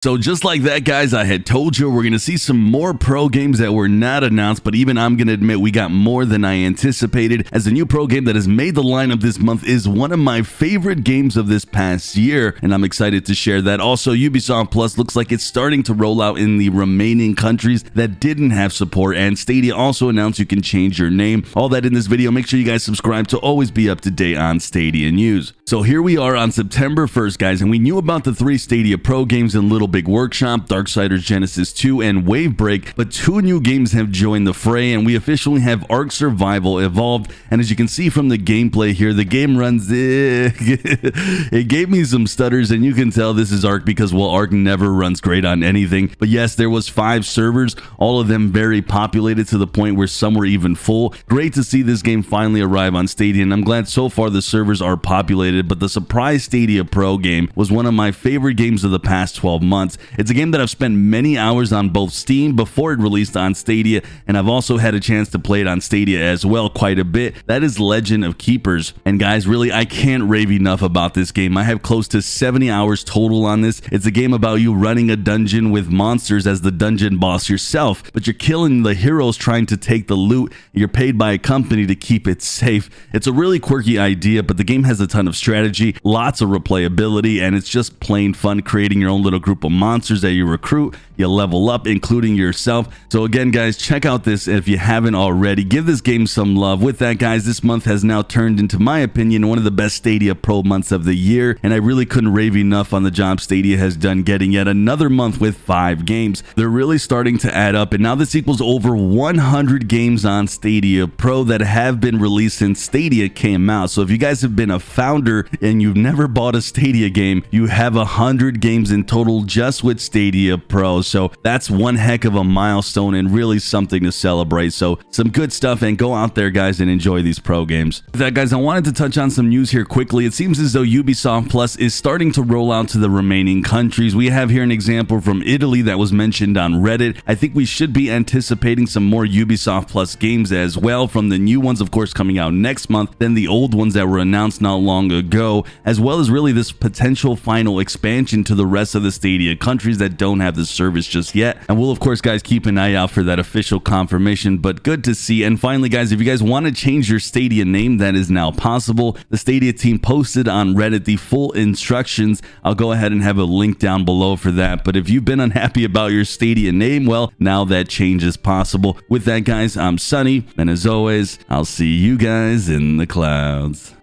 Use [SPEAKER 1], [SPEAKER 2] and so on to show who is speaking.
[SPEAKER 1] So just like that, guys, I had told you we're going to see some more pro games that were not announced, but even I'm going to admit we got more than I anticipated, as the new pro game that has made the lineup this month is one of my favorite games of this past year, and I'm excited to share that. Also, Ubisoft Plus looks like it's starting to roll out in the remaining countries that didn't have support, and Stadia also announced you can change your name. All that in this video. Make sure you guys subscribe to always be up to date on Stadia news. So here we are on September 1st, guys, and we knew about the 3 Stadia Pro games in Little Big Workshop, Darksiders Genesis 2, and Wavebreak, but 2 new games have joined the fray, and we officially have Ark Survival Evolved. And as you can see from the gameplay here, the game runs it gave me some stutters, and you can tell this is Ark because, well, Ark never runs great on anything. But yes, there was 5 servers, all of them very populated to the point where some were even full. Great to see this game finally arrive on Stadia, and I'm glad so far the servers are populated. But the surprise Stadia Pro game was one of my favorite games of the past 12 months. It's a game that I've spent many hours on both Steam before it released on Stadia, and I've also had a chance to play it on Stadia as well quite a bit. That is Legend of Keepers. And guys, really, I can't rave enough about this game. I have close to 70 hours total on this. It's a game about you running a dungeon with monsters as the dungeon boss yourself, but you're killing the heroes trying to take the loot. You're paid by a company to keep it safe. It's a really quirky idea, but the game has a ton of strategy, lots of replayability, and it's just plain fun creating your own little group of monsters that you recruit, you level up, including yourself. So again, guys, check out this if you haven't already. Give this game some love. With that, guys, this month has now turned into my opinion one of the best Stadia Pro months of the year, and I really couldn't rave enough on the job Stadia has done getting yet another month with 5 games. They're really starting to add up, and now this equals over 100 games on Stadia Pro that have been released since Stadia came out. So if you guys have been a founder and you've never bought a Stadia game, you have 100 games in total just with Stadia Pro. So that's one heck of a milestone and really something to celebrate. So some good stuff, and go out there, guys, and enjoy these pro games. With that, guys, I wanted to touch on some news here quickly. It seems as though Ubisoft Plus is starting to roll out to the remaining countries. We have here an example from Italy that was mentioned on Reddit. I think we should be anticipating some more Ubisoft Plus games as well, from the new ones, of course, coming out next month, then the old ones that were announced not long ago, as well as really this potential final expansion to the rest of the Stadia countries that don't have the service just yet. And we'll, of course, guys, keep an eye out for that official confirmation, but good to see. And finally, guys, if you guys want to change your Stadia name, that is now possible. The Stadia team posted on Reddit the full instructions. I'll go ahead and have a link down below for that. But if you've been unhappy about your Stadia name, well, now that change is possible. With that, guys, I'm Sunny, and as always, I'll see you guys in the clouds.